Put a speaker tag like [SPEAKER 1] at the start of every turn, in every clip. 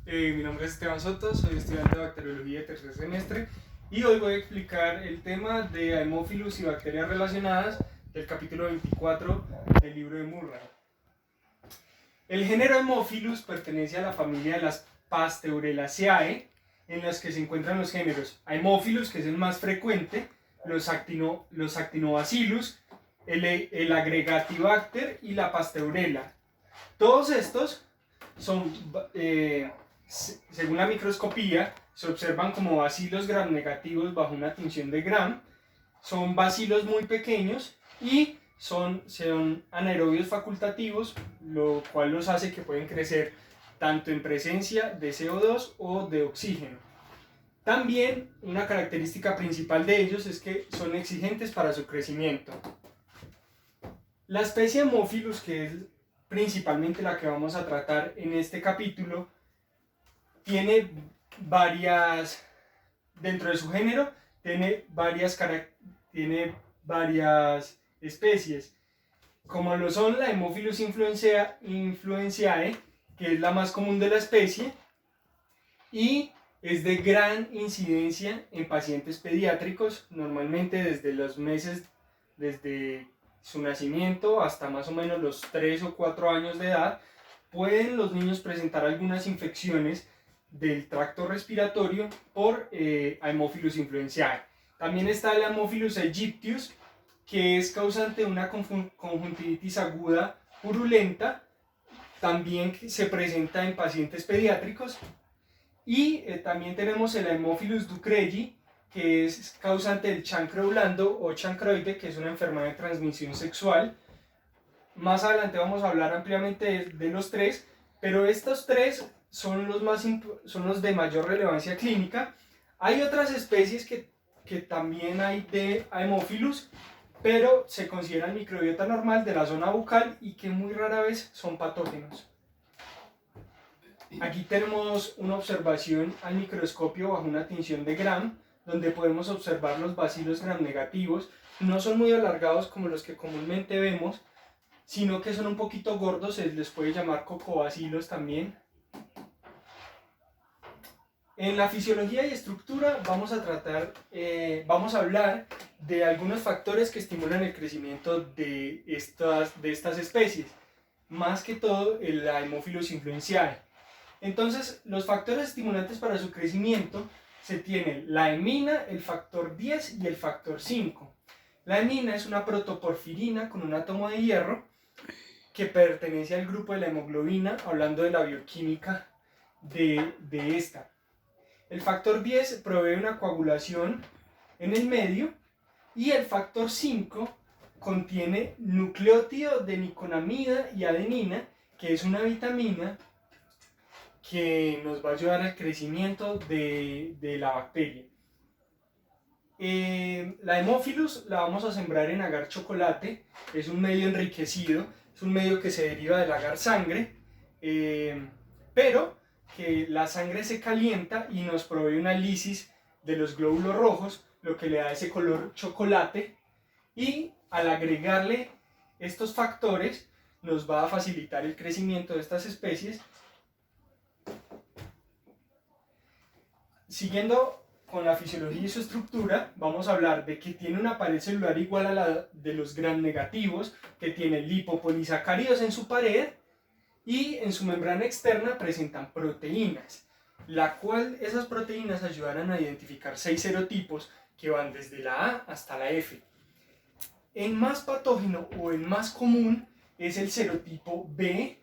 [SPEAKER 1] Mi nombre es Esteban Soto, soy estudiante de bacteriología de tercer semestre y hoy voy a explicar el tema de Haemophilus y bacterias relacionadas del capítulo 24 del libro de Murray. El género Haemophilus pertenece a la familia de las Pasteurelaceae, en las que se encuentran los géneros Haemophilus, que es el más frecuente, los Actinobacillus, el Agregatibacter y la Pasteurella. Todos estos son, según la microscopía, se observan como bacilos gram negativos bajo una tinción de Gram. Son bacilos muy pequeños y son anaerobios facultativos, lo cual los hace que pueden crecer tanto en presencia de CO2 o de oxígeno. También una característica principal de ellos es que son exigentes para su crecimiento. La especie Haemophilus, que es principalmente la que vamos a tratar en este capítulo, tiene varias, dentro de su género, tiene varias especies, como lo son la Haemophilus influenzae, que es la más común de la especie, y es de gran incidencia en pacientes pediátricos, normalmente desde los meses, desde su nacimiento hasta más o menos los 3 o 4 años de edad, pueden los niños presentar algunas infecciones del tracto respiratorio por Haemophilus influenzae. También está el Haemophilus aegyptius, que es causante de una conjuntivitis aguda purulenta, también se presenta en pacientes pediátricos. Y también tenemos el Haemophilus ducreyi, que es causante del chancro blando o chancroide, que es una enfermedad de transmisión sexual. Más adelante vamos a hablar ampliamente de los tres, pero estos tres son los de mayor relevancia clínica. Hay otras especies que también hay de Haemophilus, pero se consideran microbiota normal de la zona bucal y que muy rara vez son patógenos. Aquí tenemos una observación al microscopio bajo una tinción de Gram, donde podemos observar los bacilos gram negativos. No son muy alargados como los que comúnmente vemos, sino que son un poquito gordos, se les puede llamar cocobacilos también. En la fisiología y estructura vamos a hablar de algunos factores que estimulan el crecimiento de estas especies, más que todo el Haemophilus influenzae. Entonces, los factores estimulantes para su crecimiento se tienen la hemina, el factor 10 y el factor 5. La hemina es una protoporfirina con un átomo de hierro que pertenece al grupo de la hemoglobina, hablando de la bioquímica de esta. El factor 10 provee una coagulación en el medio y el factor 5 contiene nucleótido de nicotinamida y adenina, que es una vitamina que nos va a ayudar al crecimiento de la bacteria. La Haemophilus la vamos a sembrar en agar chocolate, es un medio enriquecido, es un medio que se deriva del agar sangre, pero que la sangre se calienta y nos provee una lisis de los glóbulos rojos, lo que le da ese color chocolate, y al agregarle estos factores nos va a facilitar el crecimiento de estas especies. Siguiendo con la fisiología y su estructura, vamos a hablar de que tiene una pared celular igual a la de los gram negativos, que tiene lipopolisacáridos en su pared y en su membrana externa presentan proteínas, la cual esas proteínas ayudarán a identificar 6 serotipos que van desde la A hasta la F. El más patógeno o el más común es el serotipo B,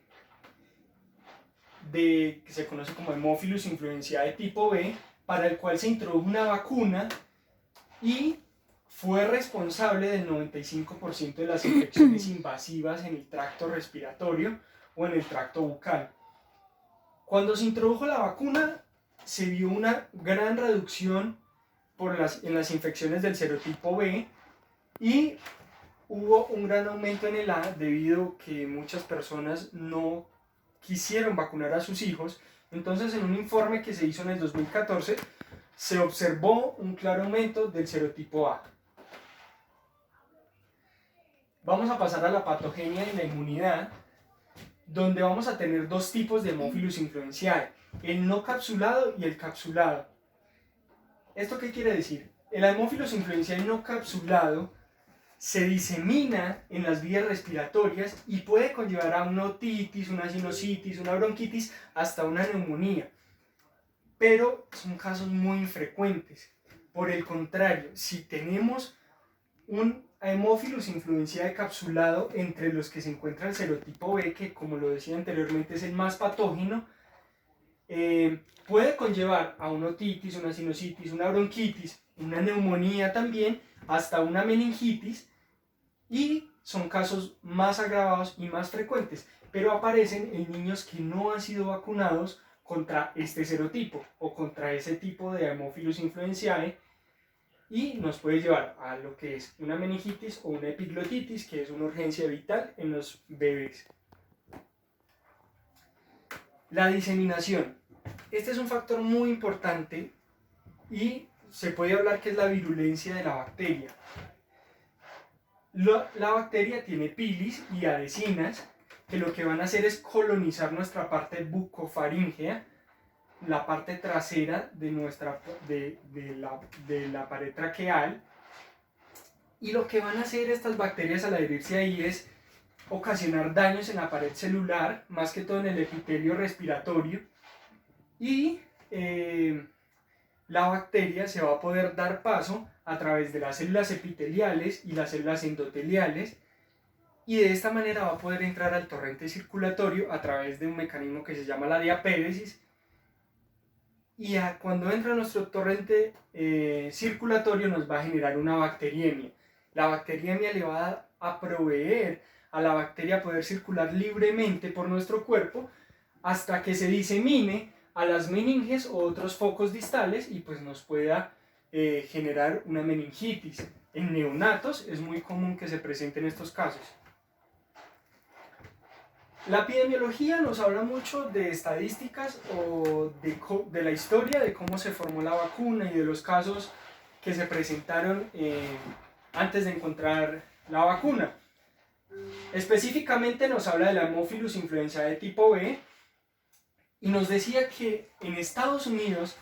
[SPEAKER 1] que se conoce como Haemophilus influenzae tipo B, para el cual se introdujo una vacuna y fue responsable del 95% de las infecciones invasivas en el tracto respiratorio o en el tracto bucal. Cuando se introdujo la vacuna, se vio una gran reducción en las infecciones del serotipo B y hubo un gran aumento en el A debido a que muchas personas no quisieron vacunar a sus hijos. Entonces, en un informe que se hizo en el 2014, se observó un claro aumento del serotipo A. Vamos a pasar a la patogenia y la inmunidad. donde vamos a tener dos tipos de Haemophilus influenzae, el no capsulado y el capsulado. ¿Esto qué quiere decir? El Haemophilus influenzae no capsulado se disemina en las vías respiratorias y puede conllevar a una otitis, una sinusitis, una bronquitis, hasta una neumonía. Pero son casos muy infrecuentes. Por el contrario, si tenemos un Haemophilus influenzae capsulado entre los que se encuentra el serotipo B, que como lo decía anteriormente es el más patógeno, puede conllevar a una otitis, una sinusitis, una bronquitis, una neumonía también, hasta una meningitis, y son casos más agravados y más frecuentes, pero aparecen en niños que no han sido vacunados contra este serotipo o contra ese tipo de Haemophilus influenzae, y nos puede llevar a lo que es una meningitis o una epiglotitis, que es una urgencia vital en los bebés. La diseminación. Este es un factor muy importante y se puede hablar que es la virulencia de la bacteria. La bacteria tiene pilis y adhesinas que lo que van a hacer es colonizar nuestra parte bucofaríngea, la parte trasera de la pared traqueal, y lo que van a hacer estas bacterias al adherirse ahí es ocasionar daños en la pared celular, más que todo en el epitelio respiratorio, y la bacteria se va a poder dar paso a través de las células epiteliales y las células endoteliales, y de esta manera va a poder entrar al torrente circulatorio a través de un mecanismo que se llama la diapéresis, y cuando entra nuestro torrente circulatorio nos va a generar una bacteriemia. La bacteriemia le va a proveer a la bacteria poder circular libremente por nuestro cuerpo hasta que se disemine a las meninges o otros focos distales y pues nos pueda generar una meningitis. En neonatos es muy común que se presenten estos casos. La epidemiología nos habla mucho de estadísticas o de la historia de cómo se formó la vacuna y de los casos que se presentaron antes de encontrar la vacuna. Específicamente nos habla de la Haemophilus influenzae tipo B y nos decía que en Estados Unidos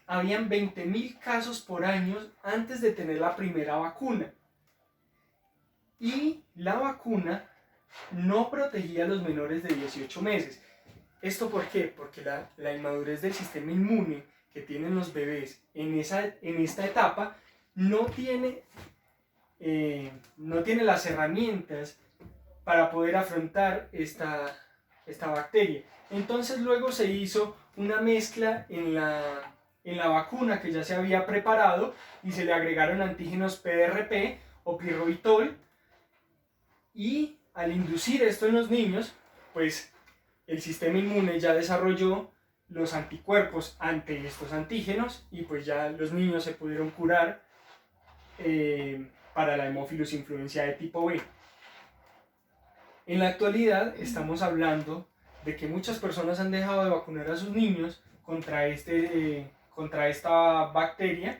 [SPEAKER 1] habían 20.000 casos por año antes de tener la primera vacuna. Y la vacuna no protegía a los menores de 18 meses. ¿Esto por qué? Porque la inmadurez del sistema inmune que tienen los bebés en esta etapa no tiene las herramientas para poder afrontar esta bacteria. Entonces luego se hizo una mezcla en la vacuna que ya se había preparado y se le agregaron antígenos PRP o pirrobitol, y al inducir esto en los niños, pues el sistema inmune ya desarrolló los anticuerpos ante estos antígenos y pues ya los niños se pudieron curar para la Haemophilus influenzae tipo B. En la actualidad estamos hablando de que muchas personas han dejado de vacunar a sus niños contra esta bacteria,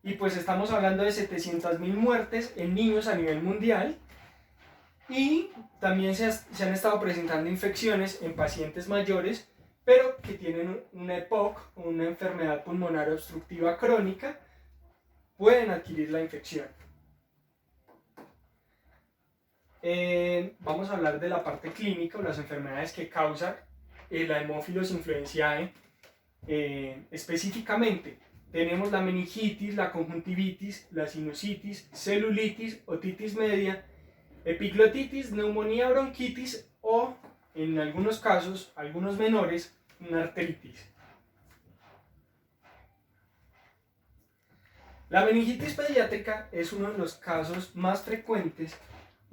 [SPEAKER 1] y pues estamos hablando de 700.000 muertes en niños a nivel mundial, y también se han estado presentando infecciones en pacientes mayores pero que tienen una EPOC, una enfermedad pulmonar obstructiva crónica, pueden adquirir la infección. Vamos a hablar de la parte clínica o las enfermedades que causa la Haemophilus influenzae. Específicamente tenemos la meningitis, la conjuntivitis, la sinusitis, celulitis, otitis media, epiglotitis, neumonía, bronquitis o, en algunos casos, algunos menores, una arteritis. La meningitis pediátrica es uno de los casos más frecuentes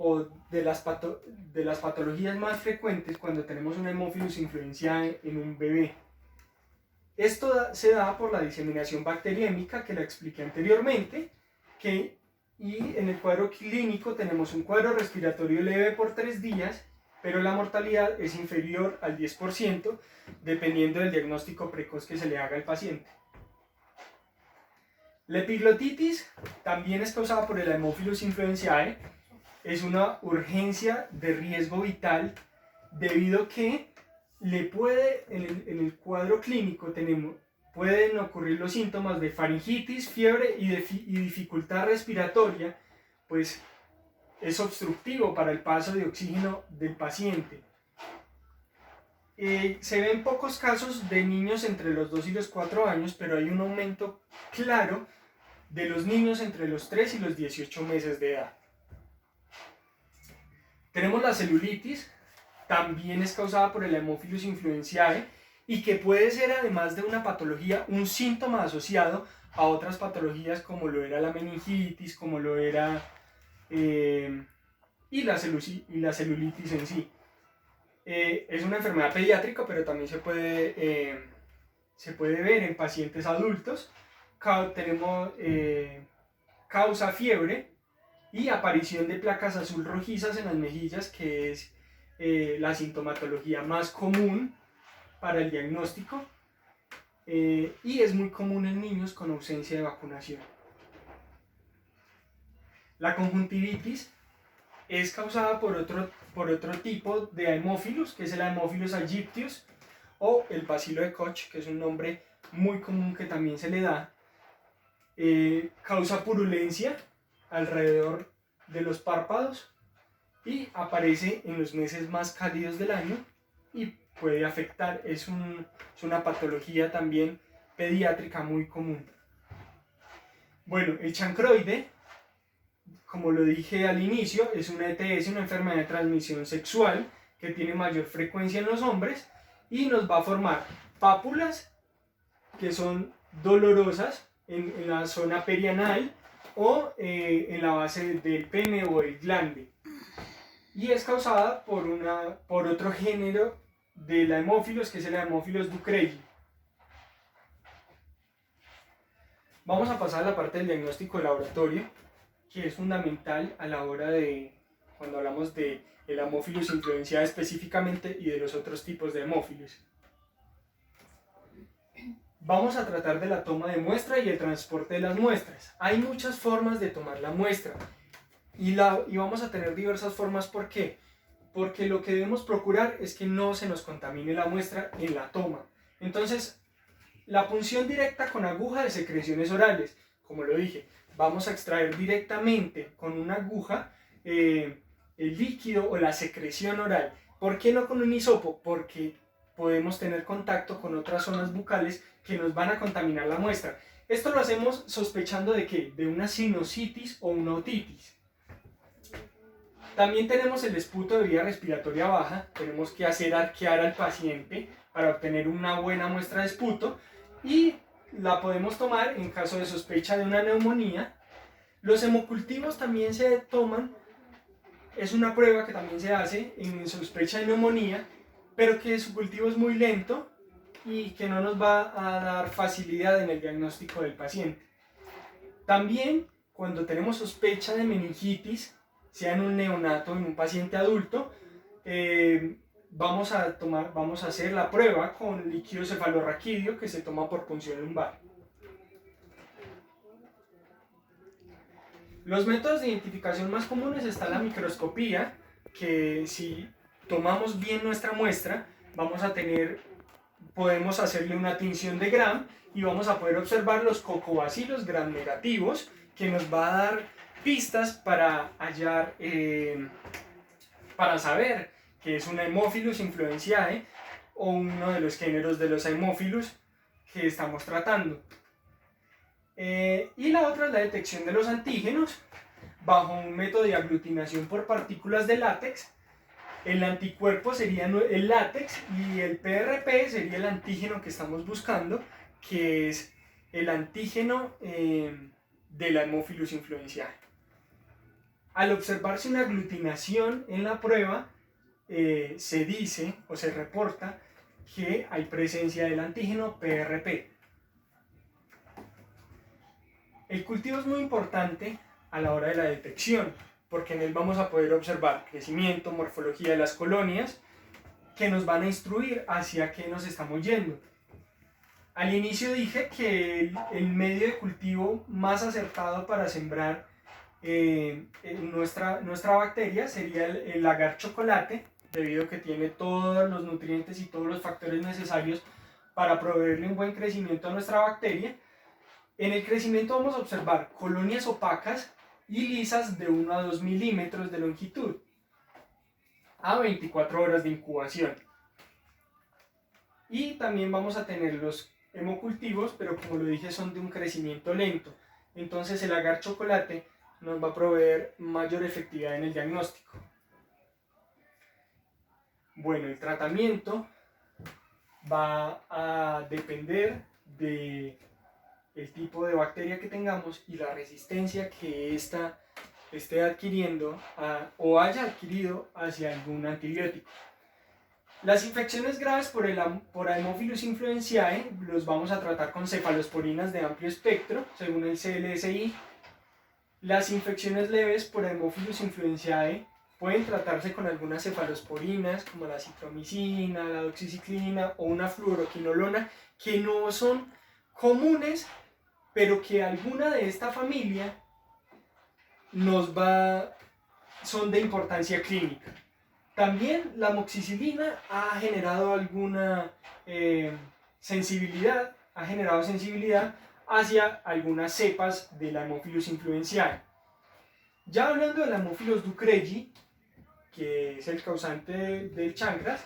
[SPEAKER 1] o de las patologías más frecuentes cuando tenemos una Haemophilus influenzae en un bebé. Esto se da por la diseminación bacteriémica que la expliqué anteriormente, y en el cuadro clínico tenemos un cuadro respiratorio leve por 3 días, pero la mortalidad es inferior al 10%, dependiendo del diagnóstico precoz que se le haga al paciente. La epiglotitis también es causada por el Haemophilus influenzae, es una urgencia de riesgo vital debido a que en el cuadro clínico pueden ocurrir los síntomas de faringitis, fiebre y dificultad respiratoria, pues es obstructivo para el paso de oxígeno del paciente. Se ven pocos casos de niños entre los 2 y los 4 años, pero hay un aumento claro de los niños entre los 3 y los 18 meses de edad. Tenemos la celulitis, también es causada por el Haemophilus influenzae y que puede ser, además de una patología, un síntoma asociado a otras patologías como lo era la meningitis, como lo era y la celulitis en sí. Es una enfermedad pediátrica, pero también se puede ver en pacientes adultos. Causa fiebre y aparición de placas azul rojizas en las mejillas, que es la sintomatología más común para el diagnóstico, y es muy común en niños con ausencia de vacunación. La conjuntivitis es causada por otro tipo de Haemophilus, que es el Haemophilus aegyptius o el bacilo de Koch, que es un nombre muy común que también se le da. Causa purulencia alrededor de los párpados y aparece en los meses más cálidos del año y puede afectar, es una patología también pediátrica muy común. Bueno, el chancroide, como lo dije al inicio, es una ETS, una enfermedad de transmisión sexual que tiene mayor frecuencia en los hombres y nos va a formar pápulas que son dolorosas en la zona perianal o en la base del pene o el glande. Y es causada por otro género de la Haemophilus, que es el Haemophilus ducreyi. Vamos a pasar a la parte del diagnóstico de laboratorio, que es fundamental a la hora de, cuando hablamos de el Haemophilus influenzae específicamente y de los otros tipos de Haemophilus. Vamos a tratar de la toma de muestra y el transporte de las muestras. Hay muchas formas de tomar la muestra y vamos a tener diversas formas. ¿Por qué? Porque lo que debemos procurar es que no se nos contamine la muestra en la toma. Entonces, la punción directa con aguja de secreciones orales, como lo dije, vamos a extraer directamente con una aguja el líquido o la secreción oral. ¿Por qué no con un hisopo? Porque podemos tener contacto con otras zonas bucales que nos van a contaminar la muestra. Esto lo hacemos sospechando de ¿qué? De una sinusitis o una otitis. También tenemos el esputo de vía respiratoria baja. Tenemos que hacer arquear al paciente para obtener una buena muestra de esputo y la podemos tomar en caso de sospecha de una neumonía. Los hemocultivos también se toman, es una prueba que también se hace en sospecha de neumonía, pero que su cultivo es muy lento y que no nos va a dar facilidad en el diagnóstico del paciente. También cuando tenemos sospecha de meningitis, sea en un neonato o en un paciente adulto, vamos a hacer la prueba con líquido cefalorraquídeo que se toma por punción lumbar. Los métodos de identificación más comunes están la microscopía, que si tomamos bien nuestra muestra, podemos hacerle una tinción de Gram y vamos a poder observar los cocobacilos gram negativos, que nos va a dar pistas para saber que es una Haemophilus influenzae o uno de los géneros de los Haemophilus que estamos tratando. Y la otra es la detección de los antígenos bajo un método de aglutinación por partículas de látex. El anticuerpo sería el látex y el PRP sería el antígeno que estamos buscando, que es el antígeno de la Haemophilus influenzae. Al observarse una aglutinación en la prueba, se dice o se reporta que hay presencia del antígeno PRP. El cultivo es muy importante a la hora de la detección, porque en él vamos a poder observar crecimiento, morfología de las colonias, que nos van a instruir hacia qué nos estamos yendo. Al inicio dije que el medio de cultivo más acertado para sembrar nuestra bacteria sería el agar chocolate, debido a que tiene todos los nutrientes y todos los factores necesarios para proveerle un buen crecimiento a nuestra bacteria. En el crecimiento vamos a observar colonias opacas y lisas de 1 a 2 milímetros de longitud a 24 horas de incubación. Y también vamos a tener los hemocultivos, pero como lo dije son de un crecimiento lento. Entonces el agar chocolate nos va a proveer mayor efectividad en el diagnóstico. Bueno, el tratamiento va a depender del tipo de bacteria que tengamos y la resistencia que ésta esté adquiriendo o haya adquirido hacia algún antibiótico. Las infecciones graves por Haemophilus influenzae los vamos a tratar con cefalosporinas de amplio espectro, según el CLSI. Las infecciones leves por Haemophilus influenzae pueden tratarse con algunas cefalosporinas como la citromicina, la doxiciclina o una fluoroquinolona, que no son comunes, pero que alguna de esta familia son de importancia clínica. También la amoxicilina ha generado alguna sensibilidad hacia algunas cepas de la Haemophilus influenzae. Ya hablando del Haemophilus ducreyi, que es el causante del chancras,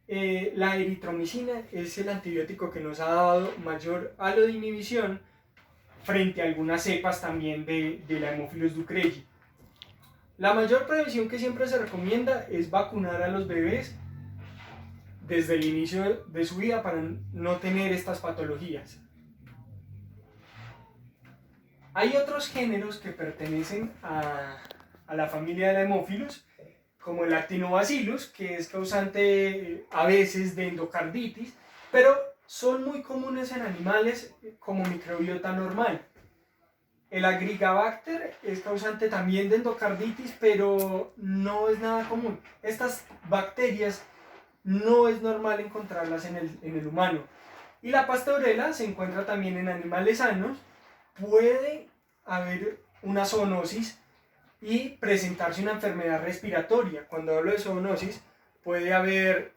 [SPEAKER 1] la eritromicina es el antibiótico que nos ha dado mayor halo de inhibición frente a algunas cepas también de la Haemophilus ducreyi. La mayor prevención que siempre se recomienda es vacunar a los bebés desde el inicio de su vida para no tener estas patologías. Hay otros géneros que pertenecen a la familia de la Haemophilus, como el Actinobacillus, que es causante a veces de endocarditis, pero son muy comunes en animales como microbiota normal. El Agrigabacter es causante también de endocarditis, pero no es nada común. Estas bacterias no es normal encontrarlas en el humano. Y la Pasteurella se encuentra también en animales sanos. Puede haber una zoonosis y presentarse una enfermedad respiratoria. Cuando hablo de zoonosis, puede haber...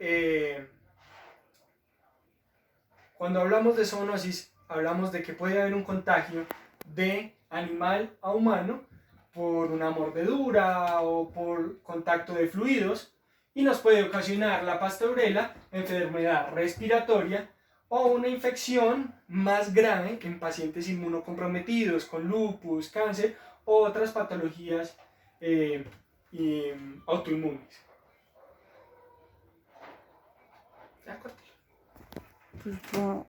[SPEAKER 1] cuando hablamos de zoonosis, hablamos de que puede haber un contagio de animal a humano por una mordedura o por contacto de fluidos y nos puede ocasionar la Pasteurella, enfermedad respiratoria o una infección más grave en pacientes inmunocomprometidos con lupus, cáncer o otras patologías autoinmunes.
[SPEAKER 2] Pues, bueno.